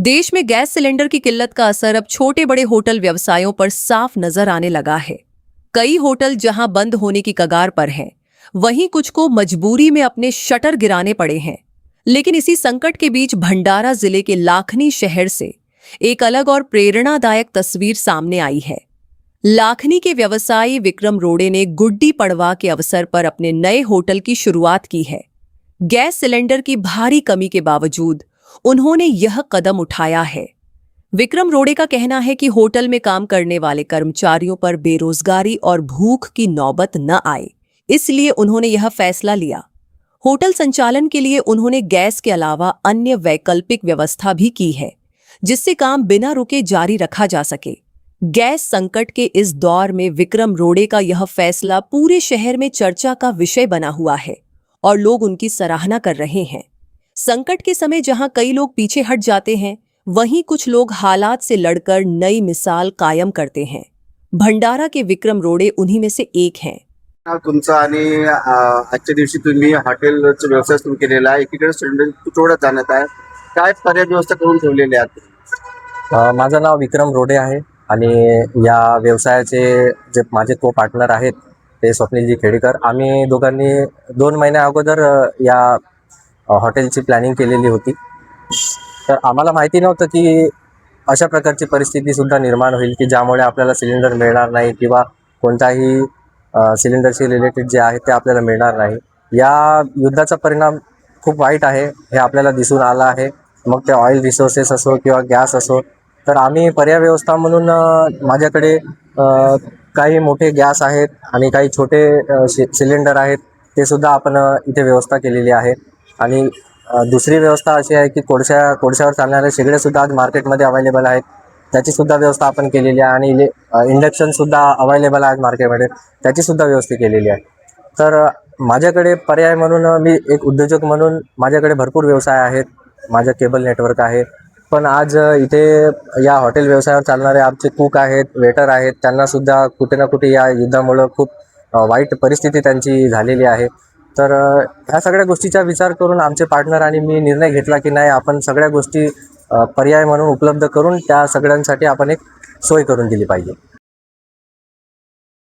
देश में gas cylinder की किल्लत का असर अब छोटे बड़े होटल व्यवसायों पर साफ नजर आने लगा है। कई होटल जहां बंद होने की कगार पर हैं, वहीं कुछ को मजबूरी में अपने शटर गिराने पड़े हैं। लेकिन इसी संकट के बीच भंडारा जिले के लाखनी शहर से एक अलग और प्रेरणादायक तस्वीर सामने आई है। लाखनी के व्यवसायी विक्रम रोड़े ने गुड्डी पड़वा के अवसर पर अपने नए होटल की शुरुआत की है। गैस सिलेंडर की भारी कमी के बावजूद उन्होंने यह कदम उठाया है। विक्रम रोड़े का कहना है कि होटल में काम करने वाले कर्मचारियों पर बेरोजगारी और भूख की नौबत न आए, इसलिए उन्होंने यह फैसला लिया। होटल संचालन के लिए उन्होंने गैस के अलावा अन्य वैकल्पिक व्यवस्था भी की है, जिससे काम बिना रुके जारी रखा जा सके। गैस संकट के इस दौर में विक्रम रोड़े का यह फैसला पूरे शहर में चर्चा का विषय बना हुआ है और लोग उनकी सराहना कर रहे हैं। संकट के समय जहां कई लोग पीछे हट जाते हैं, वहीं कुछ लोग हालात से लड़कर नई मिसाल कायम करते हैं। भंडारा के विक्रम रोड़े उन्हीं में से एक हैं। तुमचा आणि आजच्या दिवशी तुम्ही हॉटेलचा व्यवसाय सुरू केलेला आहे. एकीकडे सिलेंडर तुटवडा जाणत आहे. काय पर्याय व्यवस्था करून ठेवलेली आहे? माझं नाव विक्रम रोडे आहे आणि या व्यवसायाचे जे माझे को पार्टनर आहेत ते स्वप्नीलजी खेडेकर. आम्ही दोघांनी 2 महिन्या अगोदर या हॉटेलची प्लॅनिंग केलेली होती. तर आम्हाला माहिती नव्हतं की अशा प्रकारची परिस्थितीसुद्धा निर्माण होईल की ज्यामुळे आपल्याला सिलेंडर मिळणार नाही किंवा कोणताही सिलेंडरशी रिलेटेड जे आहे ते आपल्याला मिळणार नाही. या युद्धाचा परिणाम खूप वाईट आहे हे आपल्याला दिसून आला आहे. मग ते ऑइल रिसोर्सेस असो किंवा गॅस असो. तर आम्ही पर्याय व्यवस्था म्हणून माझ्याकडे काही मोठे गॅस आहेत आणि काही छोटे सिलेंडर आहेत, ते सुद्धा आपण इथे व्यवस्था केलेली आहे. आणि दुसरी व्यवस्था अशी आहे की कोळशावर चालणारे शेगडेसुद्धा आज मार्केटमध्ये अवेलेबल आहेत, त्याचीसुद्धा व्यवस्था आपण केलेली आहे. आणि इंडक्शनसुद्धा अवेलेबल आहे मार्केटमध्ये, त्याचीसुद्धा व्यवस्था केलेली आहे. तर माझ्याकडे पर्याय म्हणून मी एक उद्योजक म्हणून माझ्याकडे भरपूर व्यवसाय आहेत. माझं केबल नेटवर्क आहे. पण आज इथे या हॉटेल व्यवसायावर चालणारे आमचे कुक आहेत, वेटर आहेत, त्यांनासुद्धा कुठे ना कुठे या युद्धामुळं खूप वाईट परिस्थिती त्यांची झालेली आहे. तर ह्या सगळ्या गोष्टीचा विचार करून आमचे पार्टनर आणि मी निर्णय घेतला की नाही, आपण सगळ्या गोष्टी पर्याय म्हणून उपलब्ध करून त्या सगळ्यांसाठी आपण एक सोय करून दिली पाहिजे.